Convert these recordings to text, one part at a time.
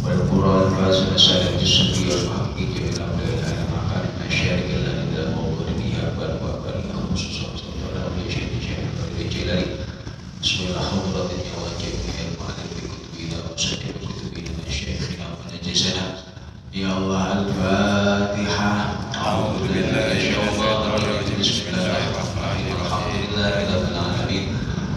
والقرى الفاسد سالت السبيل المحقق إلى أولئك المكان الشارك الذي لا موجود فيها بل وبريها خصوصا ولا يشهد شيئا فليجلل بسم الله حضرة الجواجب من المعلم بكتبنا ومسجل بكتبنا من شيخنا ونجسنا يا الله الفاتحة. أعوذ بالله من الشيطان الرجيم بسم الله الرحمن الرحيم الحمد لله رب العالمين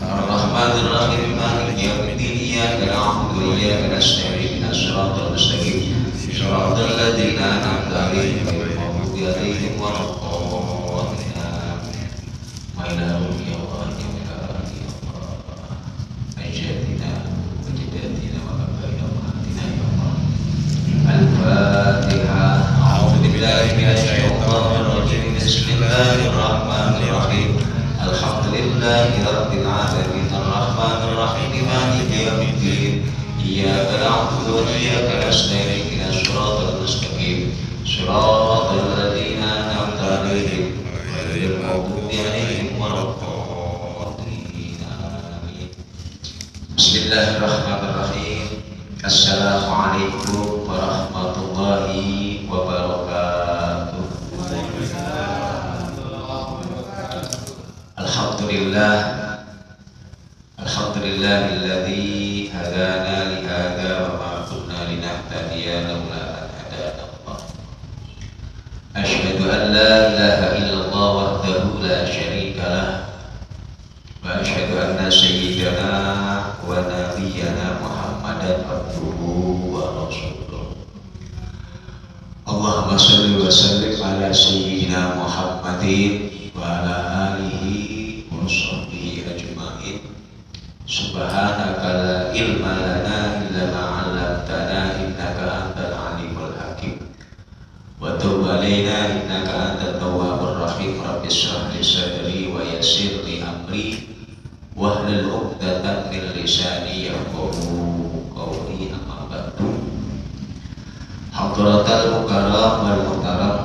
الرحمن الرحيم مالك يوم الدين إياك نعبد وإياك نستعين الصراط المستقيم صراط الذين أنعمت عليهم غير المغضوب عليهم ولا الضالين ما إلههم يا الله يا إله يا الله أجدنا وجداتنا وأبائنا وأمهاتنا يا الله. الفاتحة. أعوذ بالله من الشيطان الرجيم بسم الله الرحمن الرحيم الحمد لله رب العالمين الرحمن الرحيم مالك يوم الدين إياك نعبد وإياك نستعين اهدنا الصراط المستقيم صراط الذين أنعمت عليهم غير المغضوب عليهم ولا الضالين آمين. بسم الله الرحمن الرحيم. السلام عليكم ورحمة الله وبركاته. Alhamdulillah alladzi hadana li hadza wa ma kunna linahtadiya laula an hadana Allah. Asyhadu an la ilaha illallah wahdahu la syarika lah wa asyhadu anna sayyidana wa nabiyyana Muhammadan abduhu wa rasuluh. Allahumma shalli wa sallim ala sayyidina Muhammadin wa ala alihi wa sahbihi ajma'in. Subhanaka la ilma lana illa ma 'allamtana innaka antal alimul hakim. Wa tub 'alaina innaka antat tawwabur rahim. Rabbi shrah li sadri wa yassir li amri wahlul 'uqdatam min lisani yafqahu qawli. Amma ba'du. Hadratal mukarram wal muhtaram,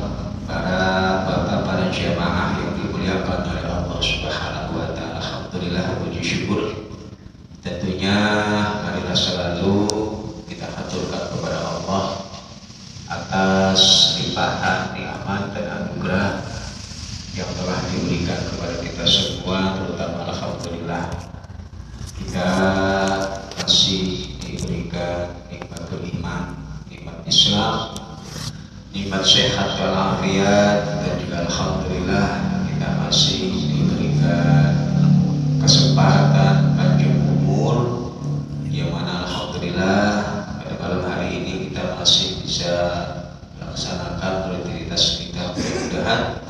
para bapak, para jamaah yang dimuliakan oleh Allah Subhanahu wa taala. Alhamdulillah, puji syukur tentunya marilah selalu kita haturkan kepada Allah atas limpahan nikmat dan anugerah yang telah diberikan kepada kita semua, terutama alhamdulillah kita masih diberikan nikmatul iman, nikmat Islam, nikmat sehat walafiat, dan juga alhamdulillah kita masih diberikan kesempatan panjang umur, yang mana alhamdulillah pada malam hari ini kita masih bisa melaksanakan rutinitas kita. Mudah-mudahan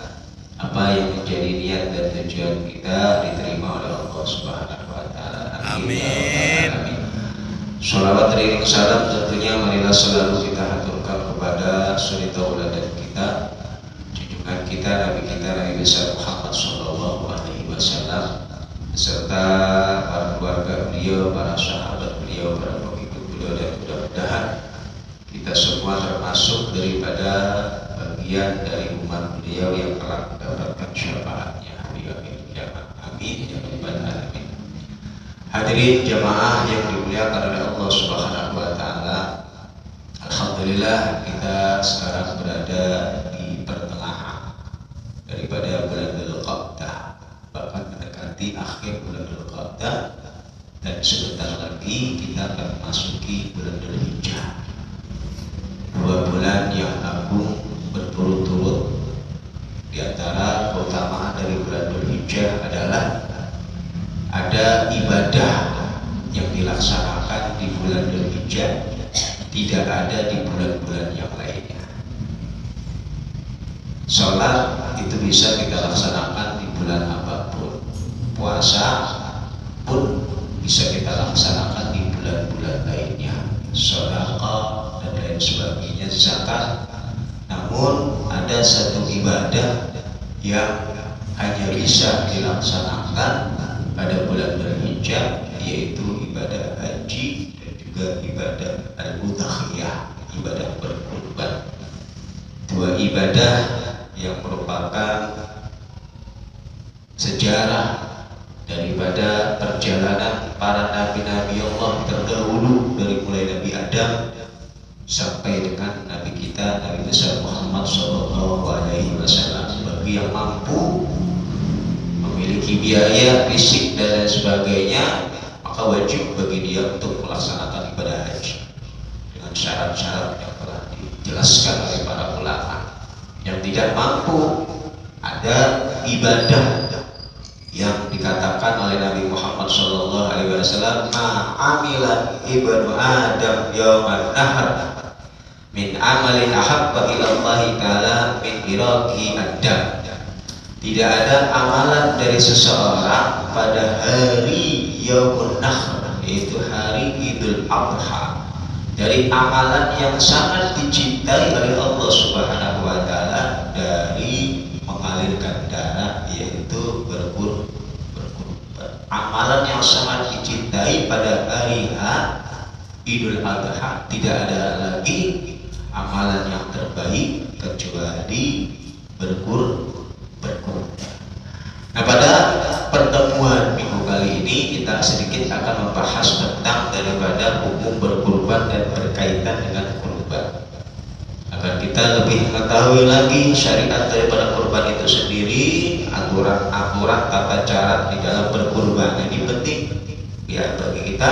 apa yang menjadi niat dan tujuan kita diterima oleh Allah Subhanahu wa taala. Amin. Sholawat teriring salam tentunya marilah selalu kita haturkan kepada suri tauladan kita, junjungan kita, Nabi kita, Nabi besar Muhammad sallallahu alaihi wasallam, beserta para keluarga beliau, para sahabat beliau, para pengikut beliau, dan mudah-mudahan kita semua termasuk daripada bagian dari umat beliau yang telah mendapatkan syafaatnya. Amin ya rabbal alamin. Hadirin jamaah yang dimuliakan oleh Allah Subhanahu wa taala, alhamdulillah kita sekarang berada di pertengahan daripada bulan Dzulqa'dah, bahkan mendekati akhir bulan Dzulqa'dah, dan sebentar lagi kita akan memasuki bulan Dzulhijjah. 2 bulan yang agung berturut-turut. Di antara keutamaan dari bulan Dzulhijjah adalah ada ibadah yang dilaksanakan di bulan Dzulhijjah tidak ada di bulan-bulan yang lainnya. Sholat itu bisa kita laksanakan di bulan apapun, puasa pun bisa kita laksanakan di bulan-bulan lainnya, sedekah dan lain sebagainya, zakat. Namun ada satu ibadah yang hanya bisa dilaksanakan pada bulan Dzulhijjah, yaitu ibadah haji dan juga ibadah al-udhiyah, ibadah berkurban. 2 ibadah yang merupakan sejarah daripada perjalanan para nabi-nabi Allah terdahulu, dari mulai Nabi Adam sampai dengan Nabi kita Nabi besar Muhammad Shallallahu Alaihi Wasallam. Bagi yang mampu memiliki biaya fisik dan lain sebagainya, maka wajib bagi dia untuk melaksanakan ibadah haji dengan syarat-syarat yang telah dijelaskan oleh para ulama. Yang tidak mampu, ada ibadah yang dikatakan oleh Nabi Muhammad Shallallahu Alaihi Wasallam, ma'amilan ibnu Adam yawman nahar min amalin ahabba ilallahi ta'ala min iraqi ad-dam. Tidak ada amalan dari seseorang pada hari Yaumun Nahr, yaitu hari Idul Adha, dari amalan yang sangat dicintai oleh Allah Subhanahu wa Ta'ala dari mengalirkan darah, yaitu berkurban. Amalan yang sangat dicintai pada hari Idul Adha. Tidak ada lagi amalan yang terbaik kecuali berkurban. Nah, pada pertemuan minggu kali ini kita sedikit akan membahas tentang daripada hukum berkurban dan berkaitan dengan kurban, agar kita lebih mengetahui lagi syariat daripada kurban itu sendiri, aturan-aturan tata cara di dalam berkurban. Ini penting ya bagi kita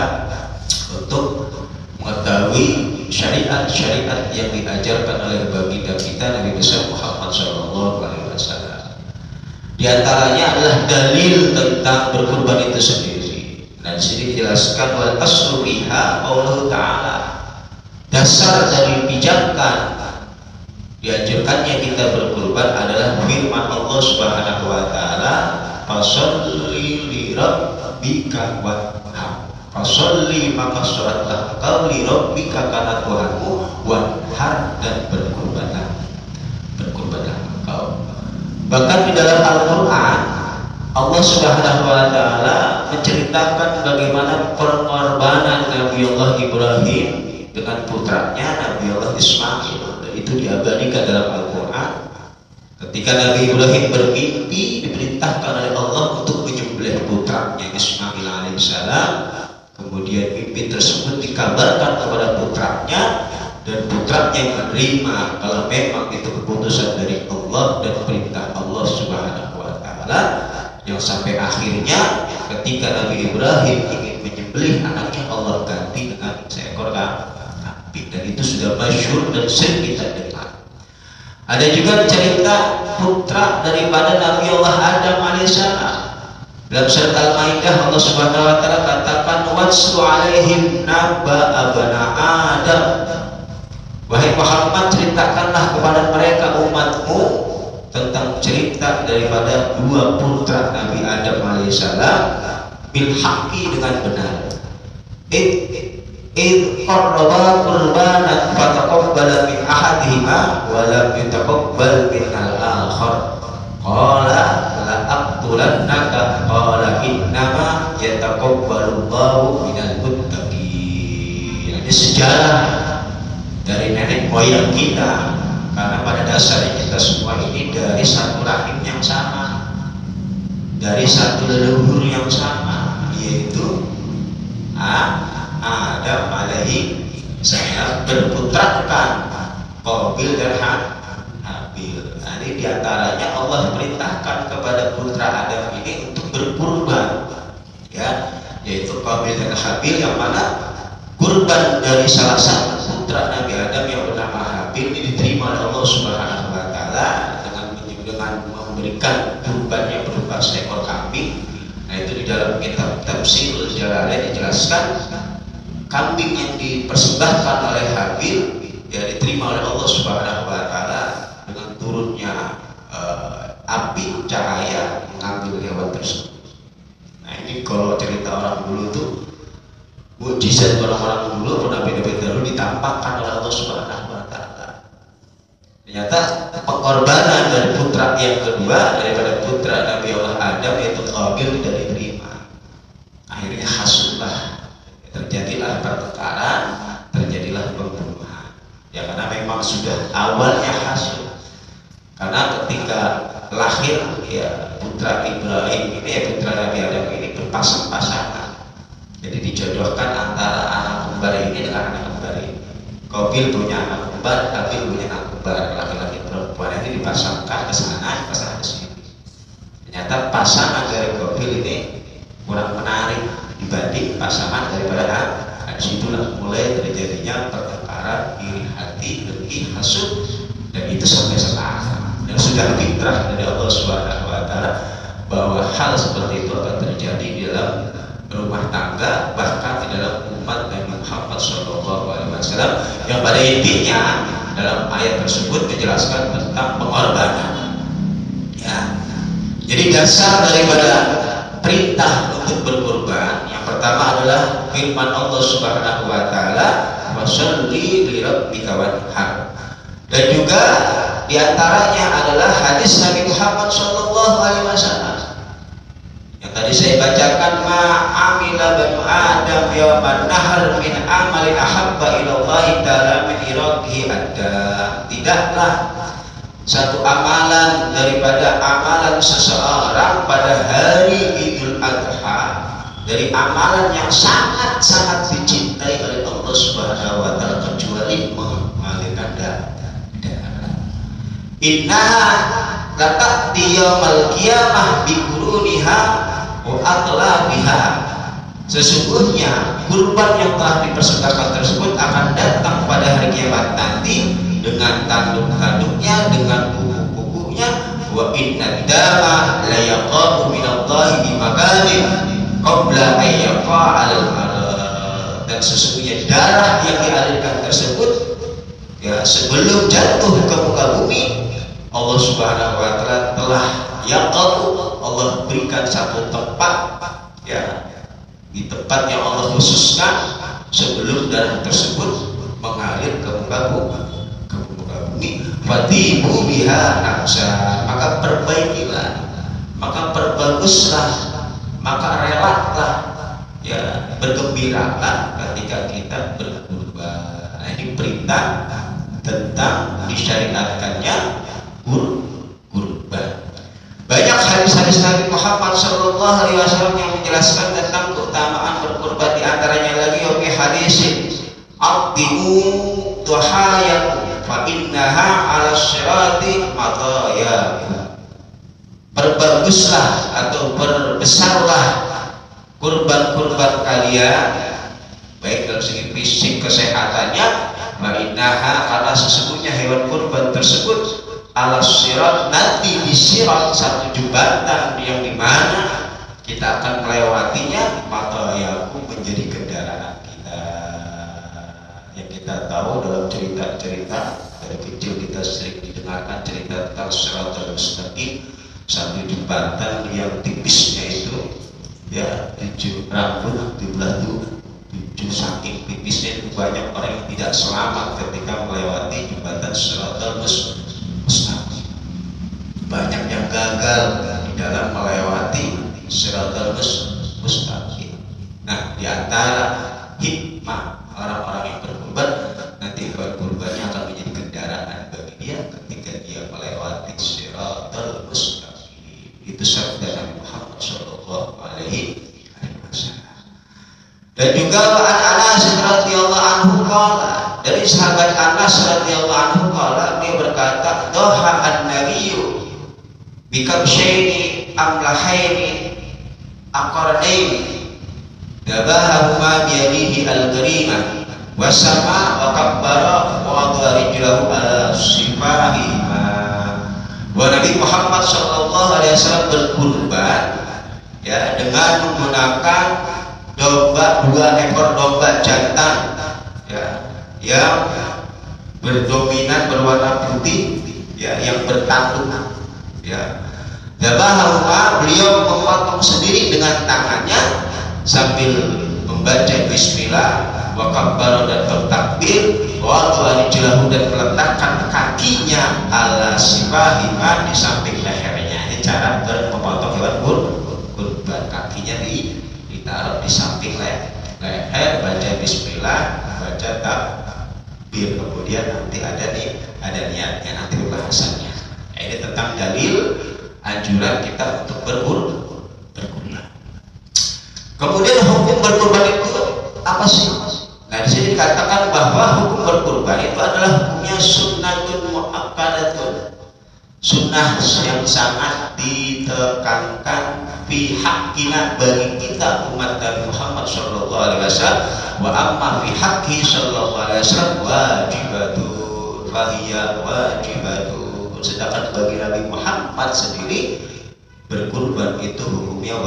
untuk mengetahui syariat-syariat yang diajarkan oleh baginda kita Nabi besar Muhammad Shallallahu Alaihi Wasallam. Di antaranya adalah dalil tentang berkurban itu sendiri. Nah, di sini dijelaskan wal aslu biha Allah Ta'ala. Dasar dari pijakan dianjurkannya kita berkurban adalah firman Allah Subhanahu wa Ta'ala, fasholli li rabbika wanhar. Fasholli, maka sholatlah engkau li rabbika, karena Tuhanmu, wanhar, dan berkurbanlah engkau. Bahkan di dalam Al-Quran Allah Subhanahu wa Ta'ala menceritakan bagaimana pengorbanan Nabi Allah Ibrahim dengan putranya Nabi Allah Ismail. Dan itu diabadikan dalam Al-Quran ketika Nabi Ibrahim bermimpi diperintahkan oleh Allah untuk menyembelih putranya Ismail alaihissalam. Kemudian mimpi tersebut dikabarkan kepada putranya, dan putranya menerima kalau memang itu keputusan dari Allah dan perintah Allah Subhanahu wa Ta'ala, yang sampai akhirnya ketika Nabi Ibrahim ingin menyembelih anaknya, Allah ganti dengan seekor kambing. Dan itu sudah masyhur dan sering kita dengar. Ada juga cerita putra daripada Nabi Allah Adam alaihissalam. Dalam surat Al-Maidah Allah Subhanahu wa Ta'ala katakan, watslu alaihim naba abana Adam. Wahai Muhammad, ceritakanlah kepada mereka umatmu tentang cerita daripada dua putra Nabi Adam alaihissalam bil haqqi, dengan benar. Id qarraba qurbanan fataqabbala min ahadihima wa lam yutaqabbal min al-akhar. Qala la aqtulannaka qala innama yataqabbalullahu minal muttaqin. Ini sejarah dari nenek moyang kita, karena pada dasarnya kita semua ini dari satu rahim yang sama, dari satu leluhur yang sama, yaitu Adam alaihi salam, berputrakan Qabil dan Habil. Nah, ini diantaranya Allah perintahkan kepada putra Adam ini untuk berkurban, ya, yaitu Qabil dan Habil, yang mana kurban dari salah satu putra Nabi Adam yang bernama Habil ini diterima oleh Allah Subhanahu wa Ta'ala dengan memberikan kurbannya berupa seekor kambing. Nah, itu di dalam kitab Tafsir Jalalain dijelaskan, kambing yang dipersembahkan oleh Habil ya diterima oleh Allah Subhanahu wa Ta'ala dengan turunnya api cahaya mengambil hewan tersebut. Nah, ini kalau cerita orang dulu itu mujizat orang-orang dulu, nabi-nabi dahulu ditampakkan oleh Allah Subhanahu wa Ta'ala. Ternyata pengorbanan dari putra yang kedua daripada putra Nabi Allah Adam, yaitu Qabil, tidak diterima. Akhirnya hasullah, terjadilah pertengkaran, terjadilah pembunuhan. Ya, karena memang sudah awalnya hasil. Karena ketika lahir ya putra Ibrahim ini, ya putra Nabi Adam ini berpasang-pasangan. Jadi dijodohkan antara anak kembar ini dengan anak kembar ini. Qabil punya anak kembar, Habil punya anak kembar, laki-laki perempuan ini dipasangkan ke sana, dipasangkan ke sini. Ternyata pasangan dari Qabil ini kurang menarik dibanding pasangan daripada Habil. Disitulah mulai terjadinya pertengkaran, iri hati, dengki, hasud, dan itu sampai sekarang. Dan sudah fitrah dari Allah Subhanahu Wa Taala bahwa hal seperti itu akan terjadi di dalam rumah tangga, bahkan di dalam umat Nabi Muhammad SAW, yang pada intinya dalam ayat tersebut menjelaskan tentang pengorbanan. Ya. Jadi dasar daripada perintah untuk berkorban yang pertama adalah firman Allah Subhanahu Wa Taala, "Washolli li rabbika wanhar." Dan juga diantaranya adalah hadis Nabi Muhammad SAW yang tadi saya bacakan, ma'amila banu Adam yawman nahar min amalin ahabba ilallahi ta'ala min iraqihi adda. Tidaklah satu amalan daripada amalan seseorang pada hari Idul Adha dari amalan yang sangat-sangat dicintai oleh Allah Subhanahu Wa Taala kecuali mengalirkan darah. Innaha lata'ti yaumal qiyamah bi quruniha wa atlabiha. Sesungguhnya kurban yang telah dipersembahkan tersebut akan datang pada hari kiamat nanti dengan tanduk-tanduknya, dengan kuku-kukunya. Wa inna dama la yaqamu minallahi bi makanin qabla an yaqa 'alal marad. Dan sesungguhnya darah yang dialirkan tersebut ya sebelum jatuh ke muka bumi, Allah Subhanahu Wa Taala telah yaqamu, Allah berikan satu tempat ya, di tempat yang Allah khususkan sebelum darah tersebut mengalir ke muka bumi. Fatibu biha nafsa, maka perbaikilah, maka perbaguslah, maka relalah ya, bergembiralah ketika kita berkurban. Nah, ini perintah tentang disyariatkannya kurban. Banyak hadis-hadis Nabi Muhammad SAW yang menjelaskan tentang keutamaan berkurban. Di antaranya lagi hadisin aqdimu duhayakum fa innaha 'ala sirati matayakum. Perbaguslah atau perbesarlah kurban-kurban kalian, baik dari segi fisik kesehatannya, fa innaha, karena sesungguhnya hewan kurban tersebut ala sirat, nanti di sirat, satu jembatan yang dimana kita akan melewatinya, maka yaku menjadi kendaraan kita. Yang kita tahu dalam cerita-cerita dari kecil kita sering didengarkan cerita tentang siratal mustaqim, satu jembatan yang tipisnya itu ya 7 rambut di belah 7, saking tipisnya itu banyak orang yang tidak selamat ketika melewati jembatan siratal mustaqim. Banyak yang gagal di dalam melewati siratal mustaqim. Nah, di antara hikmah orang-orang yang berkorban, nanti kurbannya akan menjadi kendaraan bagi dia ketika dia melewati siratal mustaqim. Itu sabda Nabi Muhammad SAW. Dan juga Anas radhiyallahu anhu qala, dari sahabat Anas radhiyallahu anhu qala, dia berkata, doha an-nabiyyu bikabshaini amlahaini aqarnaini dabahahuma biyadihi al-karimah wasama wa kabbara wa wadha rijlahu ala sifahima. Wa Nabi Muhammad SAW berkurban ya dengan menggunakan domba, 2 ekor domba jantan ya, yang berdominan berwarna putih ya, yang bertanduk ya. Dabahahuma, beliau memotong sendiri dengan tangannya sambil membaca bismillah wa kabbara, dan bertakbir, wa rijlahu, dan meletakkan kakinya ala sifahima, di samping lehernya. Ini cara memotong hewan kurban, kakinya ditaruh di samping leher, baca bismillah, baca takbir, kemudian nanti ada niatnya, nanti pembahasannya. Ini tentang dalil anjuran kita untuk berkurban. Kemudian hukum berkurban itu apa sih? Nah, di sini dikatakan bahwa hukum berkurban itu adalah hukumnya sunnatun muakkadatun, sunnah yang sangat ditekankan fi haqqina bagi kita umat Nabi Muhammad sallallahu alaihi wasallam, wa amma fi haqqi sallallahu alaihi wasallam wajibatun fahiya wajibatun. Sedangkan bagi Nabi Muhammad sendiri berkurban itu hukumnya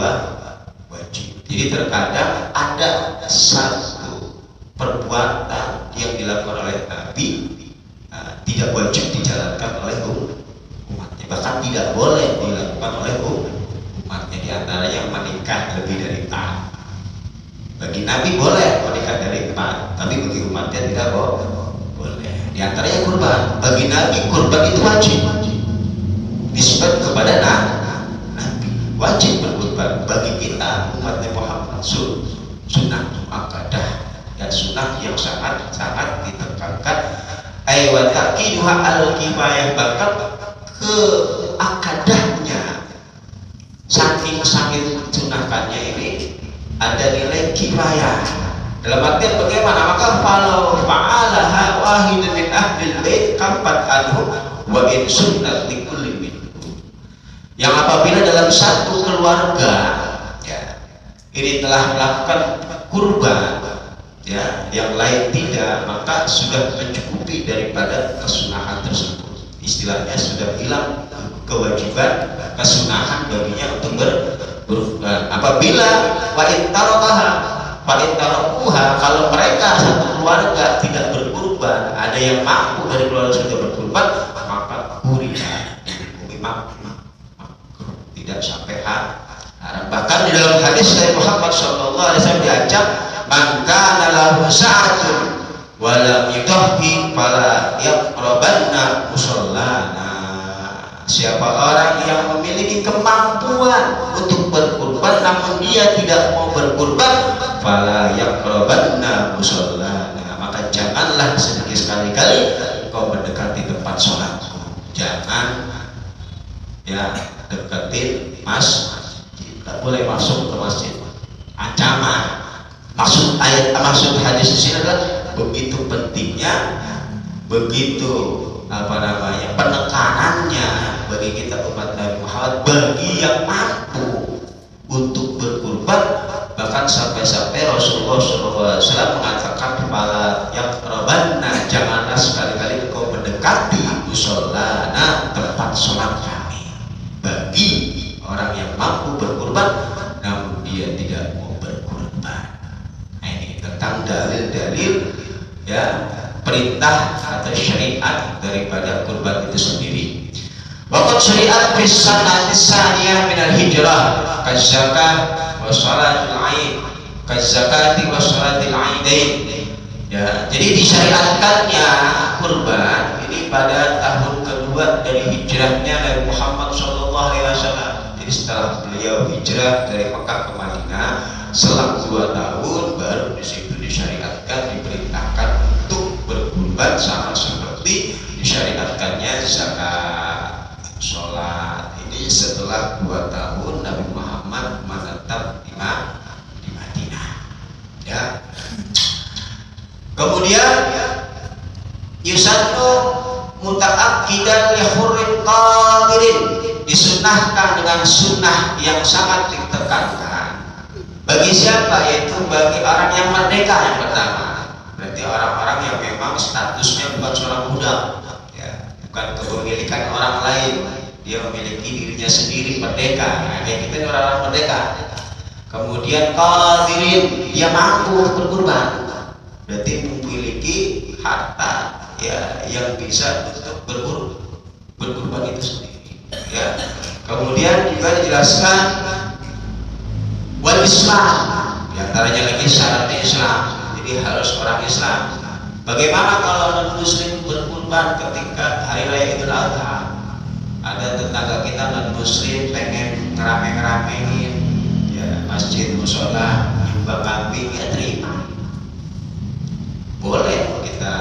wajib. Jadi terkadang ada satu perbuatan yang dilakukan oleh Nabi tidak wajib dijalankan oleh umatnya, bahkan tidak boleh dilakukan oleh umatnya. Di antaranya menikah lebih dari 4. Bagi Nabi boleh menikah dari 4, tapi bagi umatnya tidak boleh. Di antaranya kurban. Bagi Nabi kurban itu wajib, nisbat kepada Nabi, wajib berkurban. Bagi kita umat Muhammad sunnah muakkadah dan sunnah yang sangat ditekankan. Wa taqiduha al-kifayah, bahkan keakadahnya saking sunahkannya ini ada nilai kifayah. Dalam artian bagaimana? Maka falau fa'alaha wahidun min ahlil bait kampat anhu wa in sunnat likulli minhum. Yang apabila dalam satu keluarga ya ini telah melakukan kurban ya, yang lain tidak, maka sudah mencukupi daripada kesunahan tersebut. Istilahnya sudah hilang kewajiban kesunahan baginya untuk berkurban. Apabila wa intarokuha, kalau mereka satu keluarga tidak berkurban, ada yang mampu dari keluarga sudah berkurban, maka kuriha dihukumi makruh, tidak sampai haram. Bahkan di dalam hadis dari Muhammad SAW diancam, man kana lahu sa'atun wa lam yudahhi fala yaqrabanna musallana. Siapa orang yang memiliki kemampuan untuk berkurban namun dia tidak mau berkurban, fala yaqrabanna musallana, maka janganlah sedikit sekali-kali kau mendekati tempat sholat. Jangan ya deketin masjid, tidak boleh masuk ke masjid. Ancaman. Maksud hadis di sini adalah begitu pentingnya, begitu penekanannya bagi kita umat Nabi Muhammad, bagi yang mampu untuk berkurban. Bahkan sampai-sampai Rasulullah SAW mengatakan, "Fala yaqrabanna, janganlah sekali-kali engkau mendekati mushollana, tempat sholat kami." Bagi orang yang mampu berkurban namun dia tidak mau berkurban. Tentang dalil-dalil ya perintah atau syariat daripada kurban itu sendiri. Waqad syariat fi sanati tsaniyah min al-hijrah kazakah wa salatul aid kazakati wa salatul aidain. Ya, jadi disyariatkannya kurban ini pada tahun kedua dari hijrahnya Nabi Muhammad SAW. Jadi setelah beliau hijrah dari Mekah ke Madinah, selang 2 tahun baru di situ disyariatkan, diperintahkan untuk berkurban, sama seperti disyariatkannya zakat, sholat. Ini setelah 2 tahun Nabi Muhammad menetap di Madinah. Ya. Kemudian yusannu muta'akkidan li hurrin qadirin, disunnahkan dengan sunnah yang sangat ditekankan. Bagi siapa? Yaitu bagi orang yang merdeka yang pertama. Berarti orang-orang yang memang statusnya bukan seorang budak ya, bukan kepemilikan orang lain, dia memiliki dirinya sendiri, merdeka. Nah, kayak kita orang-orang merdeka. Kemudian qadirin, dia mampu berkurban, berarti memiliki harta ya yang bisa untuk berkurban itu sendiri ya. Kemudian juga dijelaskan wal Islam, di antaranya lagi syaratnya Islam, jadi harus orang Islam. Bagaimana kalau non muslim berkurban ketika hari raya Idul Adha? Ada tetangga kita non muslim pengen ngerame-ngeramein ya masjid, musola, nyumbang kambing, ya terima, boleh kita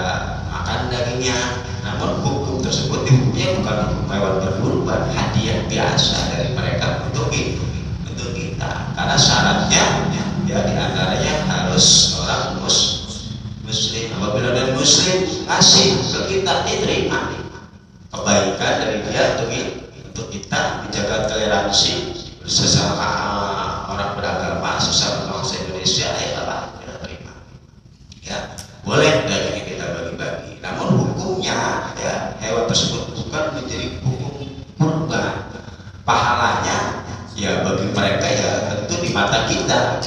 makan dagingnya. Namun hukum tersebut hukumnya bukan hukum hewan berkurban, hadiah biasa dari mereka untuk kita. Karena syaratnya ya diantaranya harus orang ngasih ke kita diterima. Kebaikan dari dia untuk kita menjaga toleransi sesama orang beragama, sesama bangsa Indonesia, ya Allah kita terima. Ya, boleh dagingnya kita bagi-bagi. Namun hukumnya ya hewan tersebut bukan menjadi hukum kurban. Pahalanya ya bagi mereka ya tentu di mata kita.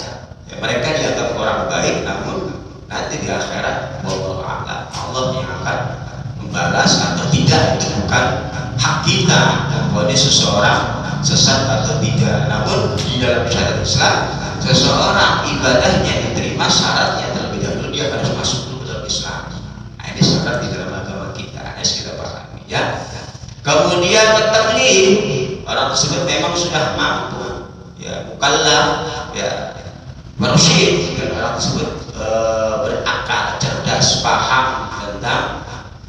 Ya, mereka dianggap orang baik, namun nanti di akhirat Allah yang akan membalas atau tidak, itu bukan hak kita memfonis seseorang sesat atau tidak. Namun di dalam syariat Islam, seseorang ibadahnya diterima syaratnya terlebih dahulu dia harus masuk dulu dalam Islam. Nah, ini syarat di dalam agama kita, harus kita pahami ya. Kemudian taklif, orang tersebut memang sudah mampu ya, mukallaf ya, bersyir, dan orang tersebut berakal, cerdas, paham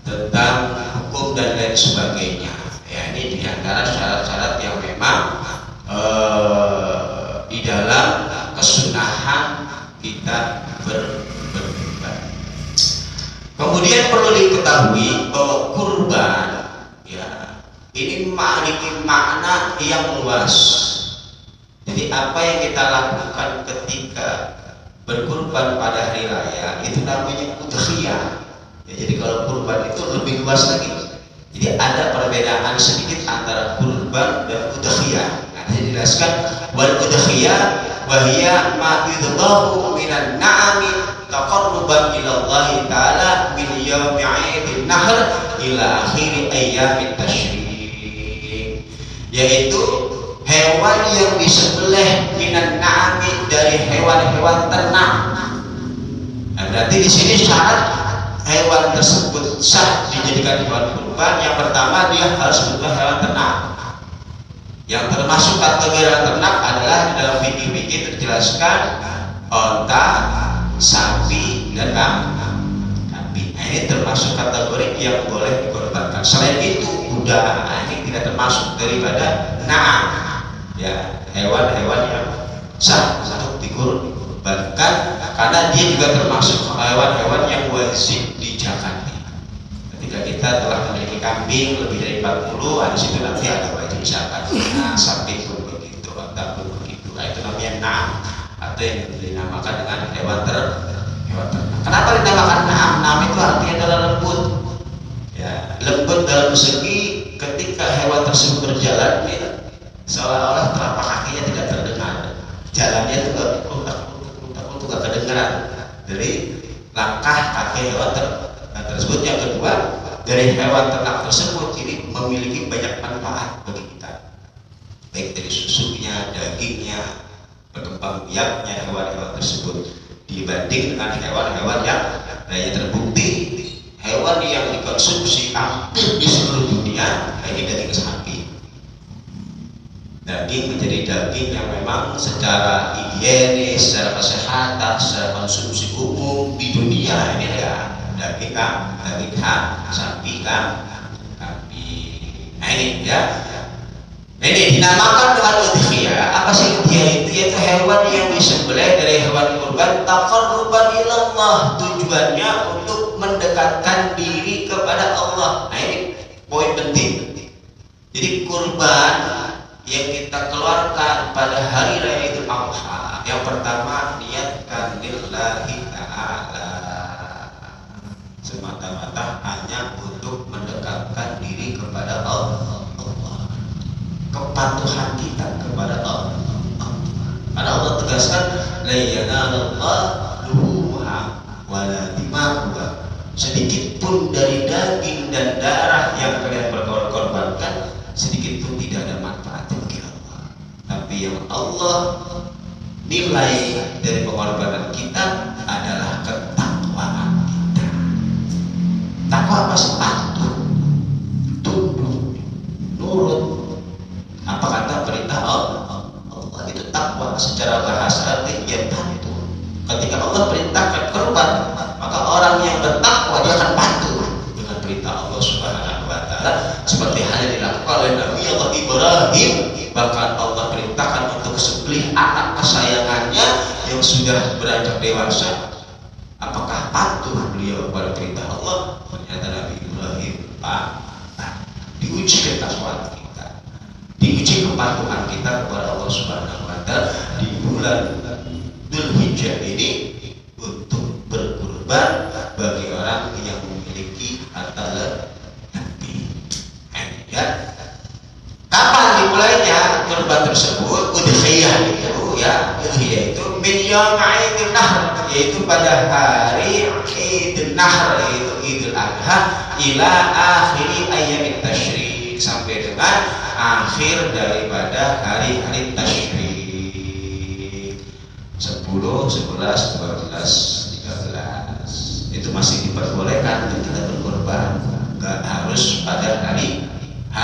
tentang hukum dan lain sebagainya. Ya, ini diantara syarat-syarat yang memang di dalam kesunahan kita berkurban. Kemudian perlu diketahui bahwa kurban ya ini memiliki makna yang luas. Jadi apa yang kita lakukan ketika berkurban pada hari raya itu namanya udhiyah. Ya, jadi kalau kurban itu lebih luas lagi. Jadi ada perbedaan sedikit antara kurban dan udhiyah. Nah, dijelaskan wal udhiyah wa hiya ma yudhahu minan na'ami taqarruban ila Allah taala min yaumi 'idin nahr ila akhir ayyamit tasyrik. Yaitu hewan yang disembelih minan na'ami dari hewan-hewan ternak. Nah, berarti di sini syarat hewan tersebut sah dijadikan hewan kurban. Yang pertama dia harus berupa hewan ternak. Yang termasuk kategori hewan ternak adalah di dalam fikih-fikih terjelaskan onta, sapi, dan kambing. Nah, ini termasuk kategori yang boleh dikorbankan. Selain itu kuda, nah, ini tidak termasuk daripada na'am. Ya, hewan-hewan yang sah untuk dikurbankan karena dia juga termasuk hewan-hewan yang wajib dijakati. Ketika kita telah memiliki kambing lebih dari 40, di situ nanti ada wajib zakat. Nah, sapi pun begitu, onta pun begitu. Nah, itu namanya na'am atau yang dinamakan dengan hewan ternak. Kenapa dinamakan na'am? Na'am itu artinya adalah lembut. Ya, lembut dalam segi ketika hewan tersebut berjalan ya, seolah-olah telapak kakinya tidak terdengar, jalannya itu nggak kedengaran dari langkah kaki hewan tersebut. Yang kedua, dari hewan ternak tersebut ini memiliki banyak manfaat bagi kita, baik dari susunya, dagingnya, berkembang biaknya hewan-hewan tersebut dibanding dengan hewan-hewan yang lainnya. Terbukti hewan yang dikonsumsi hampir di seluruh dunia ini daging sapi. Daging menjadi daging yang memang secara higienis, secara kesehatan, secara konsumsi umum di dunia ini ya daging sapi kambing. Nah ini ya, ini dinamakan dengan udhiyah. Apa sih udhiyah itu? Yaitu hewan yang disembelih dari hewan kurban taqarruban ilallah, tujuannya untuk mendekatkan diri kepada Allah. Nah ini poin penting. Jadi kurban yang kita keluarkan pada hari raya Idul Adha, yang pertama niatkan lillahi ta'ala, semata-mata hanya untuk mendekatkan diri kepada Allah, kepatuhan kita kepada Allah. Karena Allah tegaskan la yanalallahu luhumuha wala dimahuha, sedikit pun dari daging dan darah yang kalian berkorbankan sedikit pun tidak ada manfaat bagi Allah. Tapi yang Allah nilai dari pengorbanan kita adalah ketakwaan kita. Takwa apa? Patuh, tunduk, nurut. Apa kata perintah Allah? Allah itu takwa. Secara bahasa artinya itu. Ketika Allah perintahkan kurban, maka orang yang bertakwa dia akan patuh dengan perintah Allah Subhanahu wa taala, seperti halnya dilakukan oleh Nabi Allah Ibrahim. Bahkan Allah perintahkan untuk sembelih anak kesayangannya yang sudah beranjak dewasa. Apakah patuh beliau beliau kepada perintah Allah. Ternyata Nabi Ibrahim diuji ketakwaan kita, diuji kepatuhan kita kepada Allah Subhanahu wa Ta'ala di bulan Dzulhijjah ini untuk berkurban bagi orang yang memiliki harta lebih. Ya. Kapan dimulainya kurban tersebut? Udhiyah itu ya, udhiyah itu min yaum Idul Nahr, yaitu pada hari Idul Nahr, yaitu Idul Adha, ila akhiri ayyamit tasyrik, sampai dengan akhir daripada hari-hari tasyrik 10, 11, 12, 13. Itu masih diperbolehkan untuk kita berkorban, nggak harus pada hari H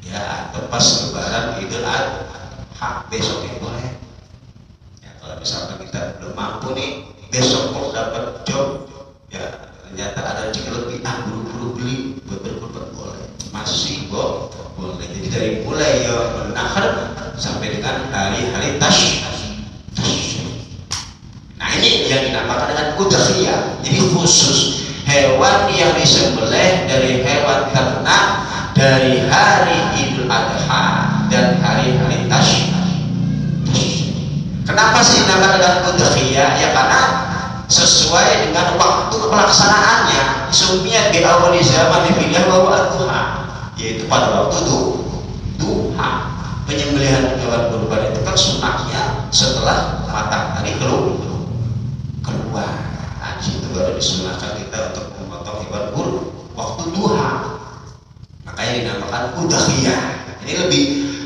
ya, atau pas lebaran Idul Adha, besok itu boleh ya. Kalau misalkan kita belum mampu nih, besok kok dapat job ya, ternyata ada rezeki lebih, buru-buru beli buat berkorban, boleh, masih boleh. Jadi dari mulai ya Nahr sampai dengan hari-hari tasyrik. Nah ini yang dinamakan dengan udhiyah. Jadi khusus hewan yang disembelih dari hewan ternak dari hari Idul Adha dan hari-hari tasyrik. Kenapa sih dinamakan dengan udhiyah? Ya karena sesuai dengan waktu pelaksanaannya. Sumiyat di awal zaman dipilih bahwa al-duha, yaitu pada waktu duha. Penyembelihan hewan kurban itu kan sunnahnya setelah matahari keluar. Nah, itu baru disunahkan kita untuk memotong hewan kurban waktu duha. Makanya dinamakan udhiyah. Ini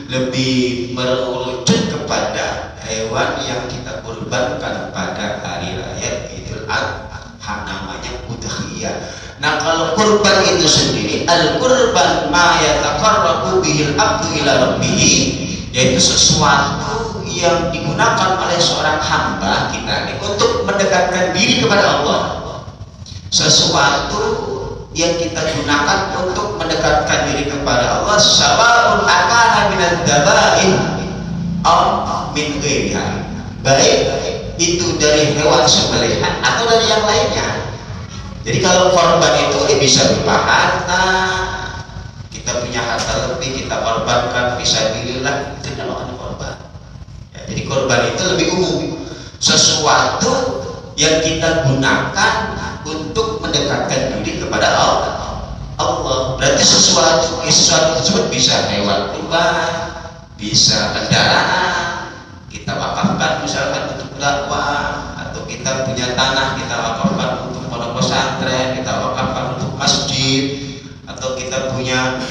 lebih merujuk kepada hewan yang kita kurbankan pada hari raya Idul Adha, namanya udhiyah. Nah kalau kurban itu sendiri, al-kurban ma yataqarrabu bihil abdu ila rabbih, yaitu sesuatu yang digunakan oleh seorang hamba kita ini untuk mendekatkan diri kepada Allah. Sesuatu yang kita gunakan untuk mendekatkan diri kepada Allah, sawaun akana minad dabain aw min ghairiha, baik itu dari hewan sembelihan atau dari yang lainnya. Jadi kalau korban itu bisa berupa harta, kita punya harta lebih kita korbankan fisabilillah, itu namanya korban ya. Jadi korban itu lebih umum, sesuatu yang kita gunakan untuk mendekatkan diri kepada Allah. Berarti sesuatu tersebut bisa hewan kurban, bisa kendaraan kita wakafkan misalkan untuk dakwah, atau kita punya tanah kita wakafkan untuk pondok pesantren, kita wakafkan untuk masjid, atau kita punya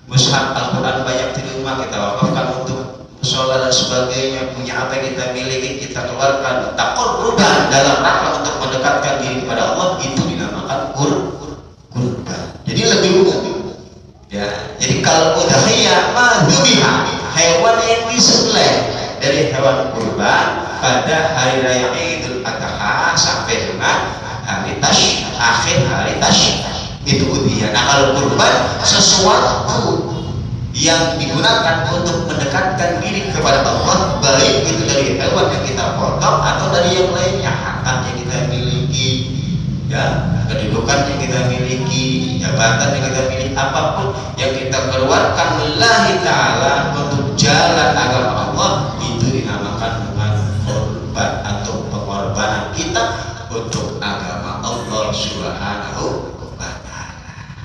mushaf Al-Quran banyak di rumah kita wakafkan untuk sholat dan sebagainya. Punya apa yang kita miliki kita keluarkan taqarruban dalam rangka untuk mendekatkan diri kepada Allah, itu dinamakan kurban. Jadi lebih umum ya. Jadi kalau udhiyah madzubiha, hewan yang disembelih dari hewan kurban pada hari raya Idul Adha sampai dengan hari tasyrik, akhir hari tasyrik, itu udhiyah. Nah kalau kurban sesuatu yang digunakan untuk mendekatkan diri kepada Allah, baik itu dari hewan yang kita potong atau dari yang lainnya, harta yang kita miliki ya, kedudukan yang kita miliki, jabatan yang kita miliki, apapun yang kita keluarkan lillahi ta'ala untuk jalan agama Allah, itu dinamakan dengan korban atau pengorbanan kita untuk agama Allah Subhanahu wa Ta'ala.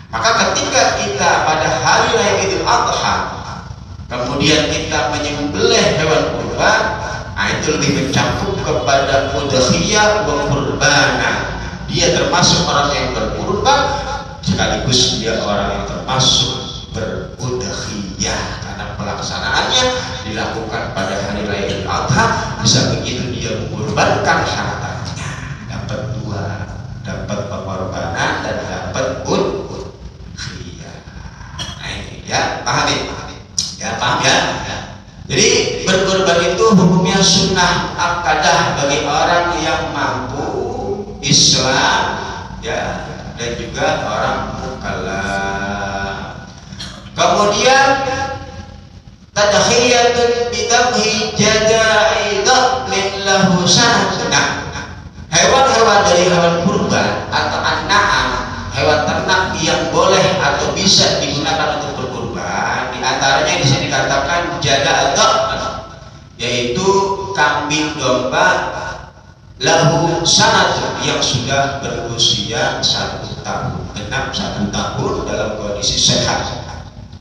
Maka ketika kita pada hari raya Idul Adha kemudian kita menyembelih hewan kurban, nah itu lebih mencakup kepada udhiyah wa qurbana. Dia termasuk orang yang berkurban sekaligus dia orang yang termasuk berudhiyah, karena pelaksanaannya dilakukan pada hari raya Idul Adha. Bisa begitu dia mengorbankan hartanya, dapat dua, dapat pengorbanan dan dapat udhiyah. Nah ini ya, paham ya, paham ya. Jadi berkorban itu hukumnya sunnah akadah bagi orang yang mampu Islam ya, dan juga orang mukallaf. Kemudian tadhiyatun bidabhi jada'idah lillahu sanah. Hewan-hewan dari hewan kurban kambing domba lahu sanatun yang sudah berusia 1 tahun, genap 1 tahun dalam kondisi sehat.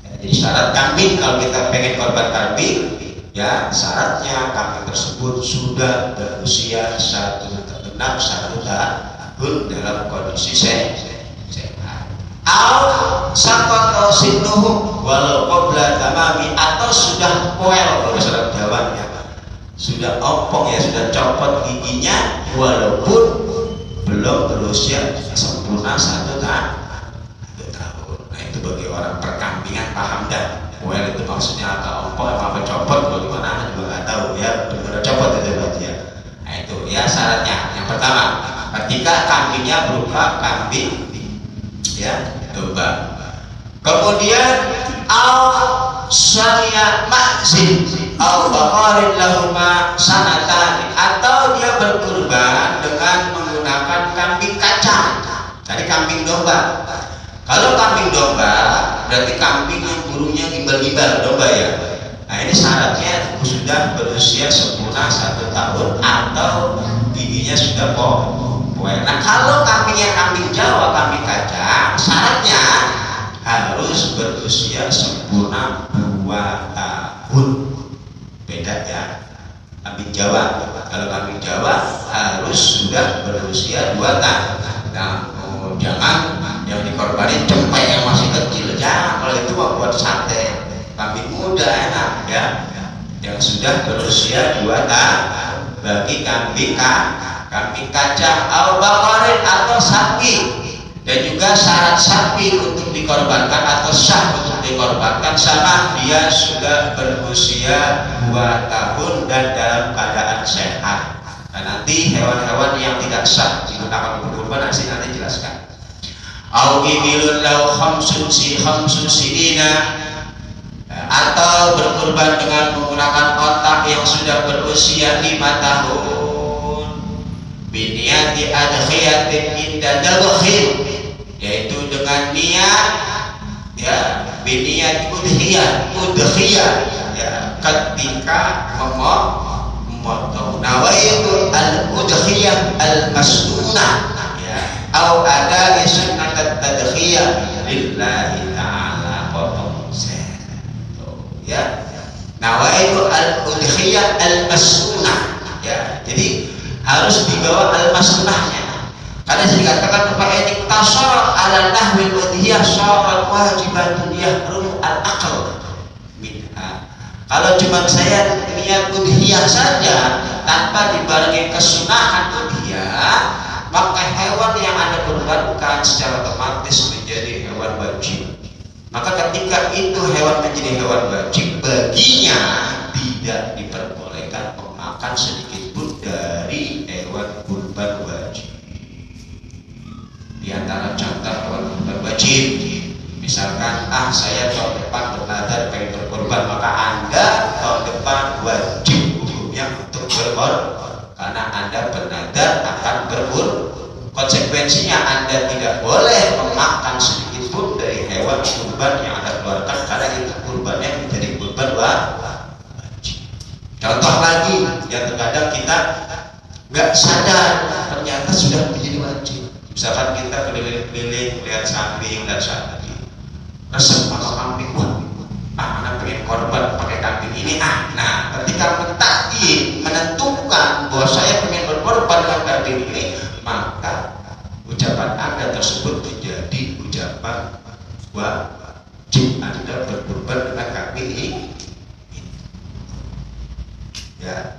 Jadi syarat kambing, kalau kita pengen korban kambing, ya syaratnya kambing tersebut sudah berusia genap 1 tahun dalam kondisi sehat. Au sakoto sinuhu walau qabla tamami, atau sudah poel kalau sudah Jawa ya, sudah opong ya, sudah copot giginya walaupun belum berusia sempurna 1 tahun. Nah itu bagi orang perkambingan paham dah. Poel itu maksudnya apa, opong apa copot, bagaimana juga nggak tahu ya, benar copot itu berarti ya. Nah itu ya syaratnya. Yang pertama, ketika kambingnya berupa kambing ya domba. Kemudian au syari'a ma'zin au baqarin lahuma sanatan, atau dia berkurban dengan menggunakan kambing kacang. Tadi kambing domba. Kalau kambing domba berarti kambing yang burungnya gimbal-gimbal domba ya. Nah ini syaratnya sudah berusia sempurna 1 tahun atau giginya sudah poel. Nah kalau kambingnya kambing Jawa, kambing kacang, syaratnya harus berusia sempurna 2 tahun. Beda ya, kambing Jawa. Kalau kambing Jawa harus sudah berusia 2 tahun. Nah, jangan yang dikorbanin cempek yang masih kecil, jangan. Kalau itu mau buat sate. Kambing muda enak ya, yang sudah berusia 2 tahun. Bagi kambing kacang au baqarin atau sapi. Dan juga syarat sapi untuk dikorbankan atau sah untuk dikorbankan sama dia sudah berusia 2 tahun dan dalam keadaan sehat. Nah nanti hewan-hewan yang tidak sah digunakan untuk kurban nanti jelaskan. Au ibilun lau khamsun sinina, atau berkurban dengan menggunakan otak yang sudah berusia 5 tahun. Biniyati adkhiyatin inda dabkhil, yaitu dengan niat ya, biniyat udhiyah ya, ketika memotong. Nawaitu al-udhiyah al-masnunah ya, au ada sunnat at-tadkhiyah lillahi ta'ala, potong ya. Nawaitu al-udhiyah al-masnunah ya, jadi harus dibawa al-masnahnya, karena dikatakan kepada etik tasar ala nahwil udhiyah syarat wajibatun yahrum al-aql minha. Kalau cuma saya niat udhiyah saja tanpa dibarengi kesunahan udhiyah, maka hewan yang Anda kurbankan secara otomatis menjadi hewan wajib. Maka ketika itu hewan menjadi hewan wajib, baginya tidak diperbolehkan memakan sedikit pun dari hewan kurban wajib. Di antara contoh hewan kurban wajib, misalkan saya tahun depan bernadar pengen berkorban, maka Anda tahun depan wajib hukumnya untuk berkorban, karena Anda bernadar akan berkurban. Konsekuensinya Anda tidak boleh memakan sedikit pun dari hewan kurban yang Anda keluarkan, karena itu kurbannya menjadi kurban wajib. Contoh lagi yang terkadang kita nggak sadar ternyata sudah menjadi wajib. Misalkan kita keliling-keliling lihat samping dan sapi, resep sama kambing, anak pengen korban pakai kambing ini. Nah ketika mentakin menentukan bahwa saya pengen berkorban dengan kambing ini, maka ucapan Anda tersebut menjadi ucapan wajib Anda berkorban dengan kambing ini. Ya,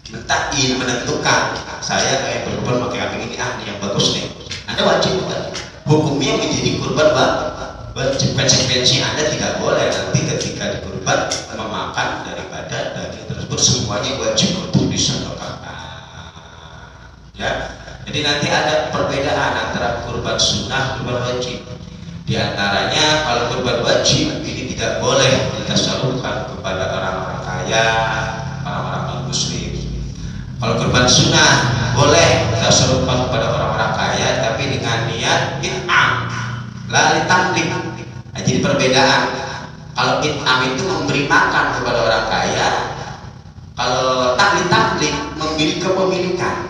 mentakin menentukan saya kayak berkorban pakai kambing ini, ini yang bagus nih, Anda wajib bukan? Hukumnya menjadi kurban wajib. Konsekuensi Anda tidak boleh nanti ketika dikurban memakan daripada daging tersebut, semuanya wajib untuk disedekahkan. Ya, jadi nanti ada perbedaan antara kurban sunnah dan kurban wajib. Di antaranya kalau kurban wajib ini tidak boleh kita salurkan kepada orang-orang kaya, orang-orang non-muslim. Kalau kurban sunnah boleh kita salurkan kepada orang-orang kaya, tapi dengan niat in'am, la litamlik. Nah, jadi perbedaan. Kalau in'am itu memberi makan kepada orang kaya, Kalau taklik memberi kepemilikan.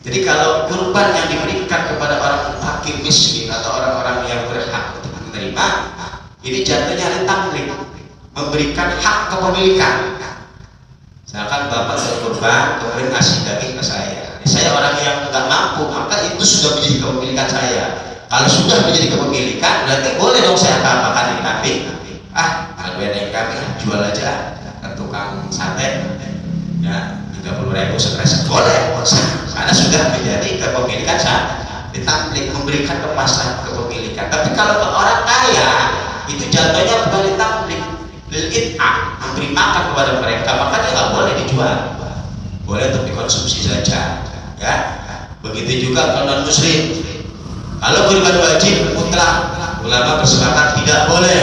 Jadi kalau kurban yang diberikan kepada orang fakir miskin atau orang-orang yang berhak untuk menerima, ini jatuhnya taklik, memberikan hak kepemilikan. Misalkan bapak berkurban kemudian ngasih daging ke saya orang yang nggak mampu, maka itu sudah menjadi kepemilikan saya. Kalau sudah menjadi kepemilikan, berarti boleh dong saya apa-apakan kambing. Kalau ada kambing jual aja ke tukang sate, ya 30.000 sekreset boleh, karena sudah menjadi kepemilikan saya. Ditaklik memberikan kemaslahatan kepemilikan. Tapi kalau ke orang kaya itu jatuhnya bukan ditaklik, memberi makan kepada mereka, maka dia nggak boleh dijual, boleh untuk dikonsumsi saja. Ya, begitu juga kalau non muslim. Kalau kurban wajib mutlak, ulama bersepakat tidak boleh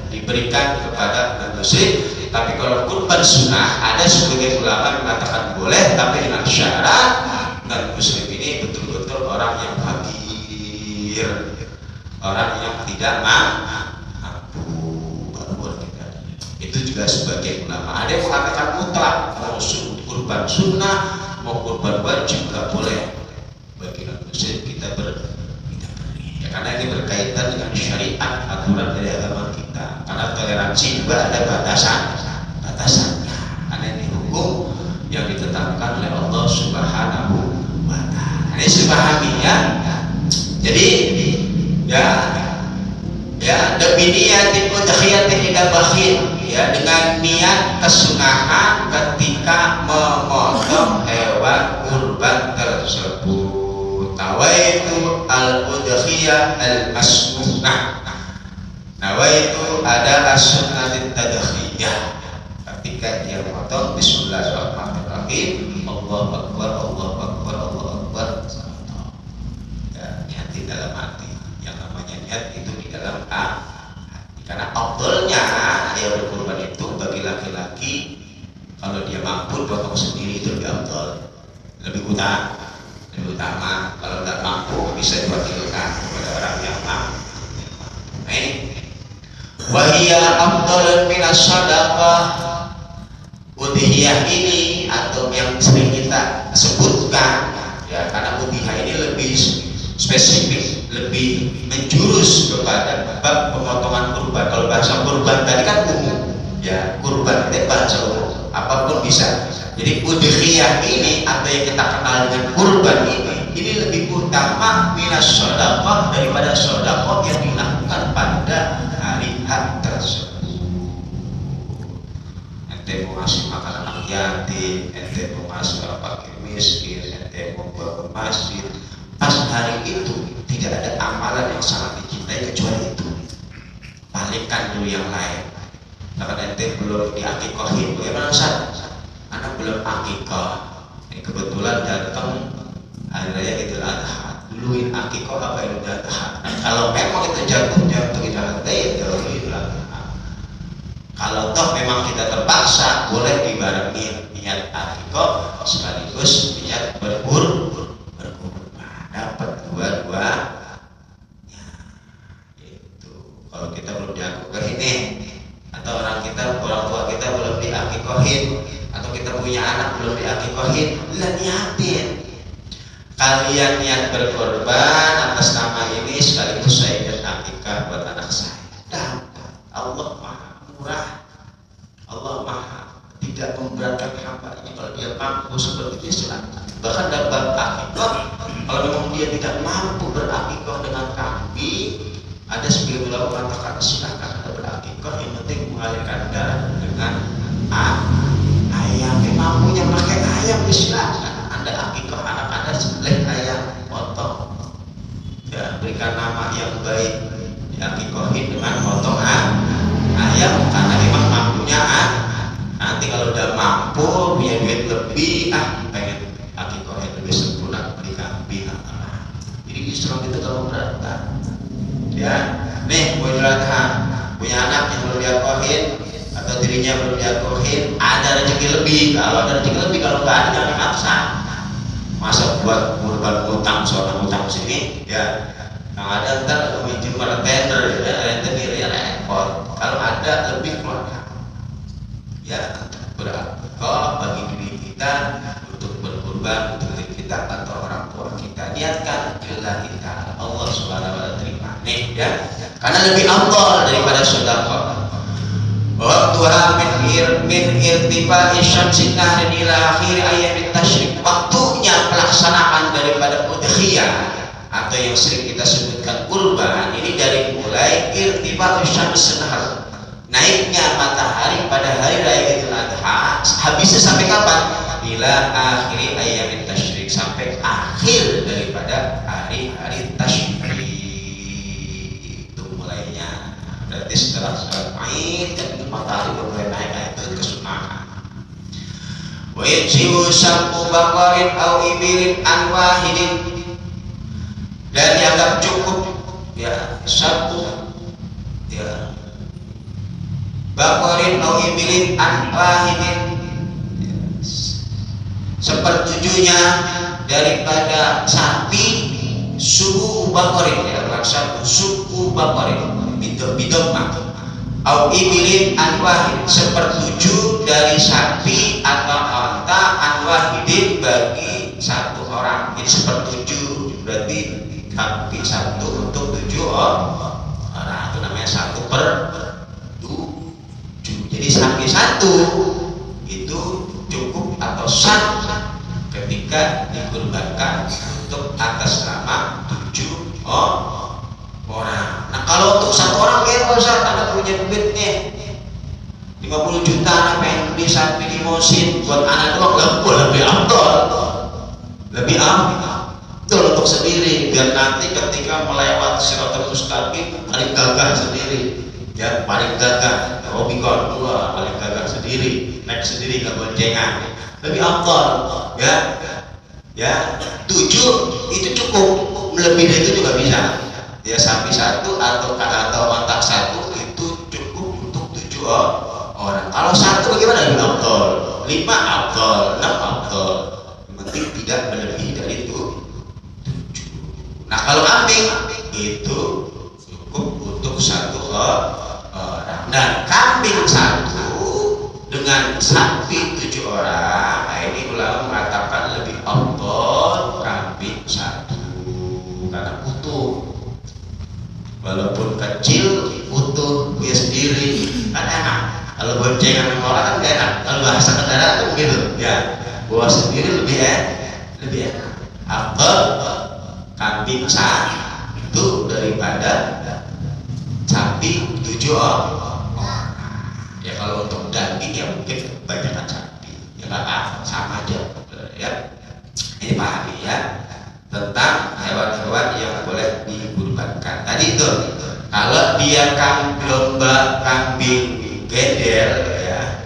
diberikan kepada non muslim. Tapi kalau kurban sunnah, ada sebagian ulama mengatakan boleh, tapi dengan syarat non muslim ini betul-betul orang yang fakir, orang yang tidak mampu, baru boleh kita. Itu juga sebagian ulama. Ada yang mengatakan mutlak, kalau kurban sunnah mau kurban wajib nggak boleh bagi non muslim kita beri, ya, karena ini berkaitan dengan syariat, aturan dari agama kita. Karena toleransi juga ada batasannya, karena ini hukum yang ditetapkan oleh Allah Subhanahu wa Ta'ala. Ini dipahami ya. Jadi demi niatin udhiyatin ila bakhil, ya, dengan niat kesunahan ketika memotong hewan kurban tersebut. Nawaitu al-udhiyah al-masnunah. Nawaitu ada as-sunnatit tadkhiyah. Ketika dia memotong bismillahirrahmanirrahim, Allahu akbar, Allahu akbar, Allahu akbar. Ya, niat di dalam hati. Yang namanya niat itu di dalam hati. Karena afdalnya ya berkurban itu bagi laki-laki, kalau dia mampu potong sendiri itu lebih afdal, lebih utama. Kalau nggak mampu bisa diwakilkan kepada orang yang mampu. Wahia afdal minas sadaqah. Udhiyah ini atau yang sering kita sebutkan, ya, karena udhiyah ini lebih spesifik, lebih menjurus kepada bab pemotongan kurban. Kalau bahasa kurban tadi kan umum, ya, kurban itu bahasa umum, apapun bisa. Jadi udhiyah ini atau yang kita kenal dengan kurban ini lebih utama minas sedekah daripada sedekah yang dilakukan pada hari tersebut. Ente mau ngasih makanan anak yatim, ente mau ngasih orang fakir miskin, ente mau bangun masjid, pas hari itu tidak ada amalan yang sangat dicintai kecuali itu. Palingkan dulu yang lain. Karena ente belum diakikohin, bagaimana Ustaz? Anak belum akikah. Kebetulan datang hari raya Idul Adha, duluin akikah apa Idul Adha. Nah, kalau memang itu jatuhnya untuk Idul Adha, ya Idul Adha. Kalau toh memang kita terpaksa, boleh dibarengin niat akikah sekaligus niat berkurban, dapat dua-dua. Itu kalau kita belum diakikah ini, atau orang tua kita belum diakikohin, atau kita punya anak belum diakikohin, niatin. Kalian niat berkorban atas nama ini sekaligus saya niat akikah buat anak saya. Dapat. Allah Maha Murah. Allah Maha tidak memberatkan hamba-Nya. Kalau dia mampu seperti itu silakan. Bahkan dapat akikah, kalau memang dia tidak mampu berakikah dengan kambing, ada sebagian ulama mengatakan silakan ada berakikah, yang penting mengalirkan darah dengan ayam. Yang mampunya pakai ayam silakan. Anda akikah anak Anda sembelih ayam, potong, ya, berikan nama yang baik, diakikohin dengan potongan ayam, karena memang mampunya. Nanti kalau udah mampu punya duit lebih, pengen akikohin lebih sempurna, beli kambing. Jadi Islam itu kalau berat, ya, nih Idul Adha punya anak yang belum diakikohin atau dirinya belum diakikohin, ada rezeki lebih. Kalau ada rezeki lebih, kalau nggak ada jangan dipaksa. Masa buat kurban utang soal utang sini, ya, yang ada ntar minjem tender, ya, tender repot. Kalau ada lebih keluarga, ya, berakikah niatkan lillahi ta'ala, Allah subhanahu wa ta'ala terima nih ya, karena lebih afdal daripada sedekah. Waktuha min irtifa'i syamsi nahri ila akhir ayyamit tasyrik, waktunya pelaksanaan daripada udhiyah atau yang sering kita sebutkan kurban ini dari mulai irtifa'u syamsi nahar, naiknya matahari pada hari raya Idul Adha, habisnya sampai kapan? Ila akhir ayyamit tasyrik, sampai akhir daripada hari-hari tasyrik. Itu mulainya. Berarti setelah sholat Id dan itu matahari mulai naik, itu kesunahan. Wa yajibu sabbu baqarin aw ibilin an wahidin, dan dianggap cukup ya sabbu ya baqarin aw ibilin an wahidin, sepertujuhnya daripada sapi suku baqarin ya, suku baqarin bidomah, au ibilin an wahid, sepertujuh dari sapi atau unta an wahidin bagi satu orang. Ini sepertujuh berarti sapi satu untuk 7 orang, itu namanya 1/7. Jadi sapi satu itu cukup atau sah ketika dikurbankan untuk atas nama 7 orang. Nah kalau untuk satu orang kayak Ustaz, Anda punya duit nih 50 juta, Anda pengen beli sapi limosin buat anak doang, lebih afdal untuk sendiri, biar nanti ketika melewati Siratal Mustaqim paling gagah sendiri ya, paling gagah Robicon dua, paling gagah sendiri, naik sendiri gak boncengan, lebih afdal ya 7 itu cukup, lebih dari itu juga bisa ya, sapi satu atau ontak satu itu cukup untuk 7 orang. Kalau satu bagaimana? Lebih afdal, 5 afdal, 6 afdal, yang penting tidak melebihi dari itu 7. Nah kalau kambing itu cukup untuk 1 orang, dan kambing satu dengan sapi 7 orang, nah ini ulama mengatakan lebih afdal kambing satu karena utuh, walaupun kecil utuh dia sendiri kan enak. Kalau boncengan sama orang kan gak enak, kalau bahasa kendaraan tuh begitu ya, bawa sendiri lebih enak. Afdal kambing satu daripada sapi 7 orang ya. Kalau untuk daging ya mungkin kebanyakan sapi ya, nggak sama aja ya. Ini pahami ya tentang hewan-hewan yang boleh dikurbankan tadi itu. Kalau dia kambing geder ya,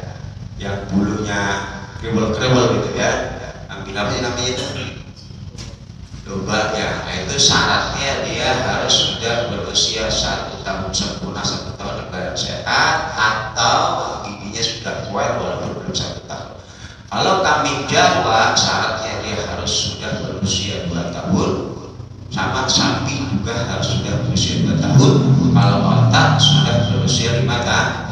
yang bulunya kriwel-kriwel gitu ya, kambing apa sih namanya itu, domba ya, nah itu syaratnya dia harus sudah berusia 1 tahun sempurna, 1 tahun lebaran sehat, atau giginya sudah kuat walaupun belum 1 tahun. Kalau kambing Jawa syaratnya dia harus sudah berusia 2 tahun, sama sapi juga harus sudah berusia 2 tahun. Kalau onta sudah berusia 5 tahun.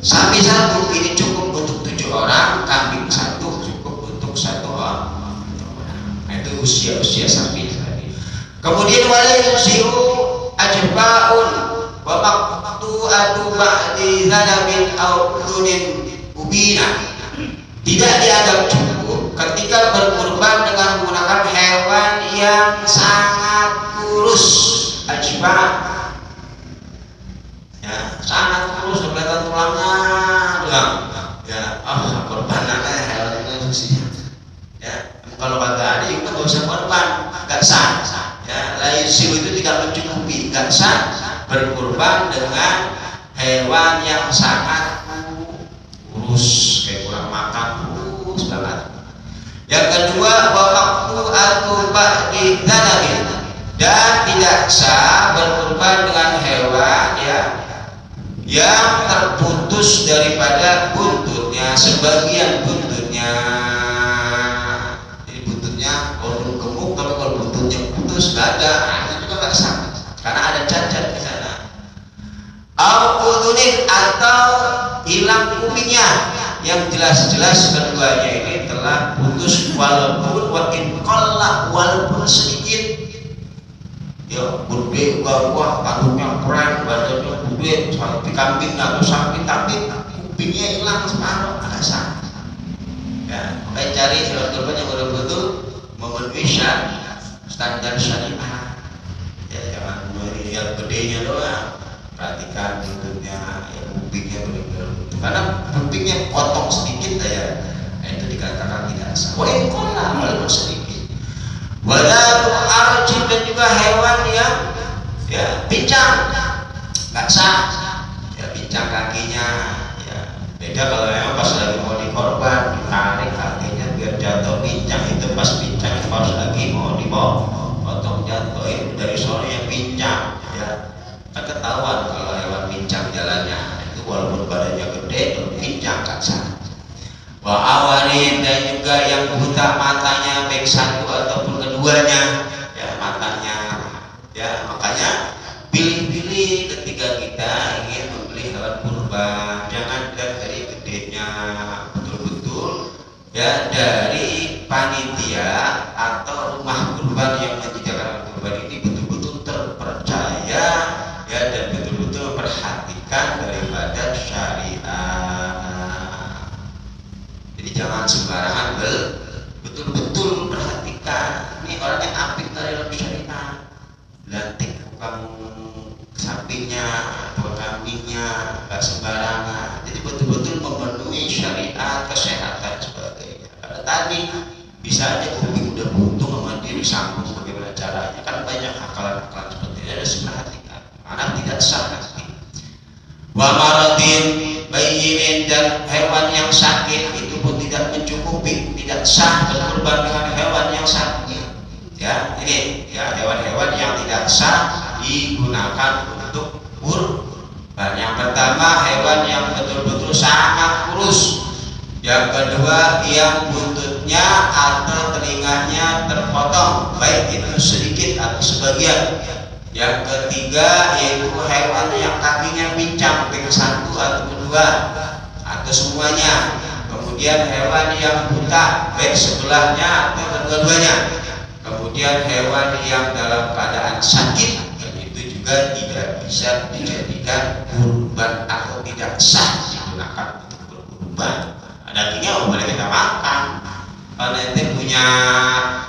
Sapi satu ini cukup untuk 7 orang, kambing satu cukup untuk 1 orang. Nah, itu usia sapi tadi. Kemudian walaysiu ajba'un wa maqtu'atu ba'di dzanabin aw udhunin ubina. Tidak dianggap cukup ketika berkurban dengan menggunakan hewan yang sangat kurus, ajba ya, sangat kurus, kelihatan tulangnya doang ya, kurbanannya hewan itu sih ya. Kalau kagak ada itu nggak usah korban, nggak sah ya. Laisiu itu tidak mencukupi, nggak sah berkurban dengan hewan yang sangat kurus, kayak kurang makan, kurus banget. Yang kedua, waktu atau ba'di dzanabin, dan tidak sah berkurban dengan hewan ya yang terputus daripada buntutnya, sebagian buntutnya. Jadi buntutnya kalau gemuk, tapi kalau buntutnya putus nggak ada, nah, itu juga nggak sah karena ada cacat di sana. Al-udhunin, atau hilang kupingnya, yang jelas-jelas keduanya ini telah putus walaupun walaupun sedikit. Ya gede gawah, tanduknya keren, badannya gede, seperti kambing atau sapi, tapi kupingnya hilang separuh, agak sakit. Ya, makanya cari hewan kurban yang betul-betul memenuhi standar syariah. Ya, jangan melihat gedenya doang, perhatikan bentuknya, ya kupingnya benar-benar. Karena kupingnya potong sedikit ya, itu dikatakan tidak sah. Wah ini walaupun sedikit. Walaupun arjin dan juga hewan yang ya pincang, nggak sah. Ya pincang kakinya, ya beda kalau memang pas lagi mau dikorban, ditarik kakinya biar jatuh pincang, itu pas pincang, pas lagi mau dipotong jatuh, itu dari sore yang pincang, ya kan ketahuan kalau hewan pincang jalannya, itu walaupun badannya gede, kalau pincang nggak sah. Wa awarin dan juga yang buta matanya baik satu ataupun keduanya, ya matanya, ya makanya pilih-pilih ketika kita ingin membeli hewan kurban, jangan dilihat dari gedenya, betul-betul ya dari panitia atau rumah kurban yang menyediakan kurban ini betul-betul terpercaya ya dan betul-betul perhatikan daripada syariat. Jadi jangan sembarangan betul-betul perhatikan. Ini orangnya apik dari dalam syariat. Lantik tukang sapinya, atau kambingnya, nggak sembarangan. Jadi betul-betul memenuhi syariat, kesehatan sebagainya. Karena tadi bisa aja kuping udah buntung sama dia disambung bagaimana caranya. Kan banyak akalan-akalan seperti itu harus diperhatikan. Anak tidak sah nanti. Wa maradin bayyinin dan hewan yang sakit itu pun tidak mencukupi, tidak sah berkurban dengan hewan yang sakit. Ya, ini ya hewan-hewan yang tidak sah digunakan untuk kurban. Yang pertama hewan yang betul-betul sangat kurus. Yang kedua yang buntutnya atau telinganya terpotong, baik itu sedikit atau sebagian. Yang ketiga yaitu hewan yang kakinya pincang, baik satu atau kedua atau semuanya. Kemudian hewan yang buta, baik sebelahnya atau kedua-duanya. Kemudian hewan yang dalam keadaan sakit, dan itu juga tidak bisa dijadikan kurban atau tidak sah digunakan untuk berkurban. Dagingnya boleh kita makan. Kalau nanti punya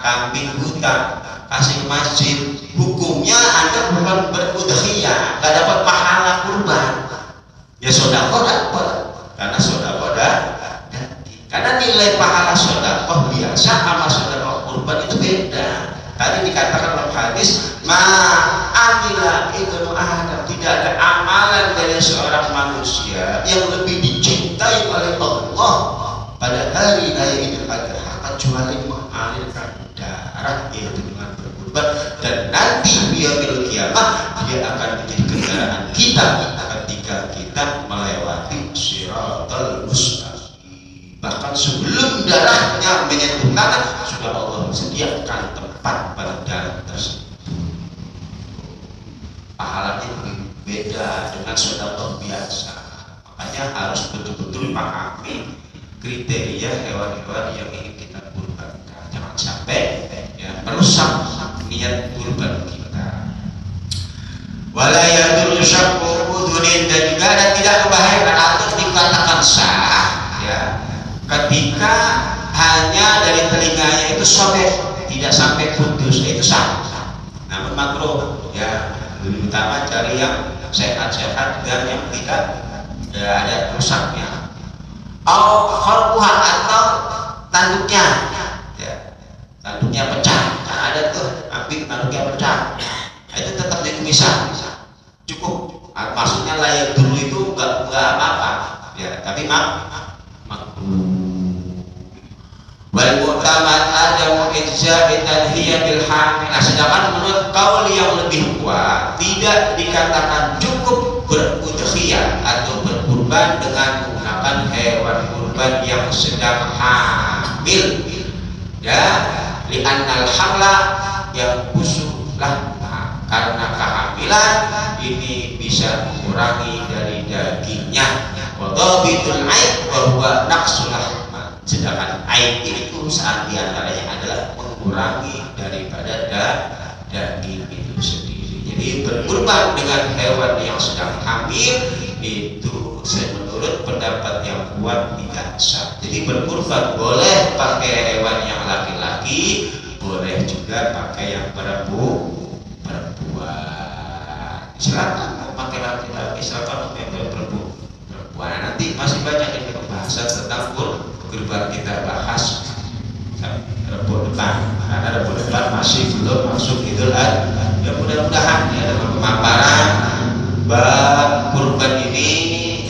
kambing buta, kasih ke masjid, hukumnya Anda bukan berudhiyah, nggak dapat pahala kurban. Ya sedekah dapat, karena sedekah daging. Karena nilai pahala sedekah biasa sama sedekah kurban itu beda. Tadi dikatakan dalam hadis, ma'amila ibnu Adam, tidak ada amalan dari seorang manusia yang lebih dicintai oleh Allah pada hari raya Idul Adha kecuali mengalirkan darah, yaitu dengan berkurban. Dan nanti yaumil kiamah dia akan menjadi kendaraan kita ketika kita melewati Shiratal Mustaqim. Bahkan sebelum darahnya menyentuh tanah sudah Allah sediakan tempat pada darah tersebut. Pahalanya beda dengan sedekah biasa. Makanya harus betul-betul memahami kriteria hewan-hewan yang ingin kita kurbankan. Jangan sampai ya merusak niat kurban kita. Wala yadurru syaqqa udhunin, dan juga ada tidak membahayakan atau dikatakan sah ya ketika hanya dari telinganya itu sobek, tidak sampai putus, itu sah. Namun makruh ya, lebih utama cari yang sehat-sehat dan yang tidak ada rusaknya. Atau tanduknya ya, tanduknya pecah, kan ada tuh kambing tanduknya pecah, nah, itu tetap dipisah, cukup. Maksudnya layak dulu itu enggak apa-apa ya, tapi wal mu'tamad adamu ijza'i tadhiyah bil hamil. Nah, sedangkan menurut kaul yang lebih kuat tidak dikatakan cukup berudhiyah atau berkurban dengan menggunakan hewan kurban yang sedang hamil ya, li'annal hamla yang usulah, karena kehamilan ini bisa mengurangi dari dagingnya. Wa dhabitul aib wa bahwa naqsul lahma, sedangkan aib itu saat diantaranya adalah mengurangi daripada daging itu sendiri. Jadi berkurban dengan hewan yang sedang hamil itu menurut pendapat yang kuat tidak sah. Jadi berkurban boleh pakai hewan yang laki-laki, boleh juga pakai yang perempuan. Silakan mau pakai laki-laki, silakan mau pakai perempuan. Nanti masih banyak yang pembahasan tentang kurban kita bahas Rabu depan, karena Rabu depan masih belum masuk Idul Adha. Ya mudah-mudahan ya dengan pemaparan bab kurban ini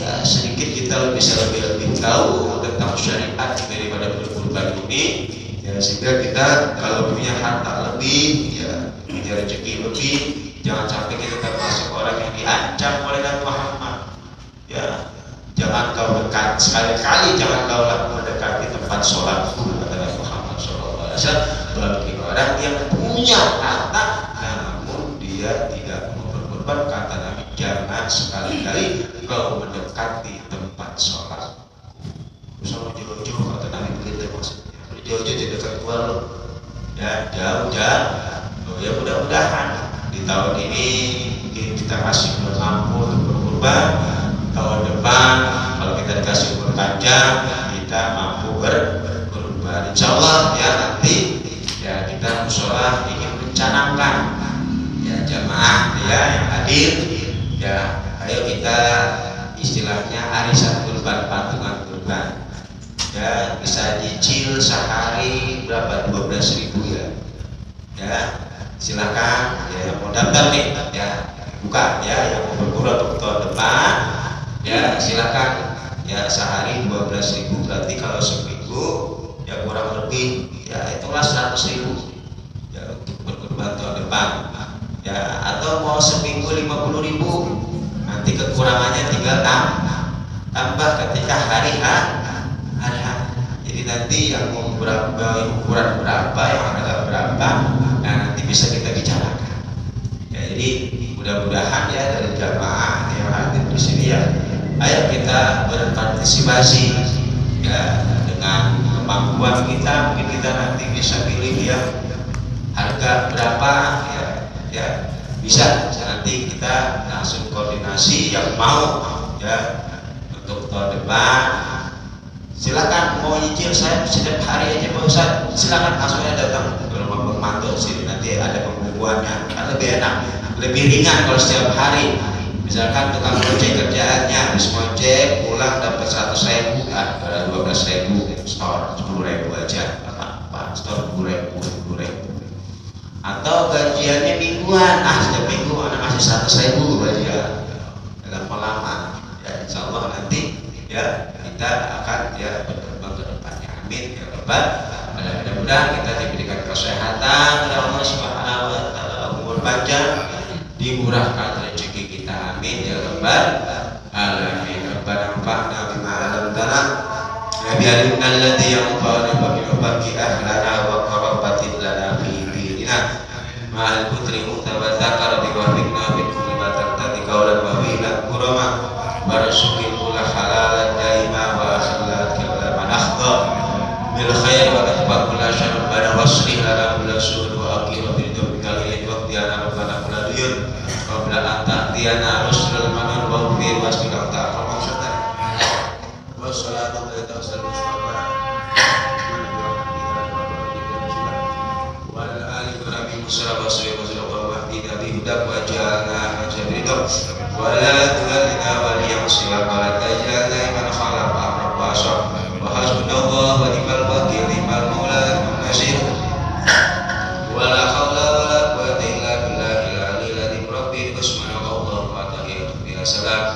ya, sedikit kita bisa lebih tahu tentang syariat daripada berkurban ini ya, sehingga kita kalau punya harta lebih ya, punya rezeki lebih, jangan sampai kita termasuk orang yang diancam oleh Nabi Muhammad ya. Jangan kau dekat, sekali-kali jangan kau mendekati tempat sholat kata Nabi Muhammad SAW. Bagi orang yang punya harta namun dia tidak mau berkorban, kata Nabi, jangan sekali-kali kau mendekati tempat sholat. Usah jauh-jauh, kata Nabi begitu maksudnya. Jauh-jauh di dekat gua lo ya, jauh-jauh. Ya mudah-mudahan di tahun ini kita masih belum mampu untuk berkorban. Tahun depan kalau kita dikasih umur panjang kita mampu berkorban, insya Allah ya. Nanti ya kita musyawarah ingin mencanangkan ya jamaah ya yang hadir ya, ayo kita istilahnya arisan kurban, patungan kurban ya, bisa nyicil sehari berapa, 12.000 ya silakan ya yang mau daftar nih ya, buka ya yang mau berkurban untuk tahun depan ya silakan ya, sehari 12.000, berarti kalau seminggu ya kurang lebih ya itulah 100.000 ya untuk berkurban tahun depan ya, atau mau seminggu 50.000, nanti kekurangannya tinggal tambah ketika hari H. Jadi nanti yang mau berapa, ukuran berapa, yang harga berapa, nah nanti bisa kita bicarakan ya. Jadi mudah-mudahan ya dari jamaah yang hadir di sini ya, ayo kita berpartisipasi ya dengan kemampuan kita. Mungkin kita nanti bisa pilih ya harga berapa ya bisa nanti kita langsung koordinasi yang mau ya untuk tahun depan. Silakan mau nyicil saya setiap hari aja Pak Ustaz, silakan langsung aja datang ke rumah Bang Manto sini, nanti ada pembukuannya kan lebih enak, lebih ringan kalau setiap hari. Misalkan tukang ojek kerjaannya habis ojek pulang dapat 100.000 kan, ada 12.000 store 10.000 aja, apa store 10.000. Atau gajiannya mingguan, setiap minggu anak kasih 100.000 aja dalam lama ya, insya Allah nanti ya kita akan ya berkembang ke depannya, amin ya Rabbal. Mudah-mudahan kita diberikan kesehatan oleh Allah Subhanahu wa taala, umur panjang, dimurahkan rezeki kita, amin ya Rabbal alamin. Rabbana anfa'na bima 'allamtana wa bi'ilmina alladhi yanfa'una wa baqi ahlana wa qarabatin lana fi dinina ma'al putri mutawazzakar bi wafiqna bi kulli ma taqtadi qawlan wa wi'lan kurama warzuqil kula halalan daima wa akhilat kalaman akhda bil khair wa ahbab kula syarr bana wasrih lana kula su'ud wa aqim bil dubbikal ilmi wa qiyana rabbana kula duyun qabla an ta'tiyana rusrul manan wa ufir wasdilak ta'ala maksudnya wassalatu ala tawassul mustafa wa ala alihi wa rabbi musra wa sallallahu alaihi wa wahdina bihudak wa ja'alna majabridok wa la tuhalina wa liyamsila wa la tajalna iman khalaf amra wa asab wa hasbunallah wa ni'mal wakil ni'mal maula ni'mal nasir wa la hawla wa la quwwata illa billahil aliyyil azim. Rabbi bismillah wa ta'ala wa ta'ala.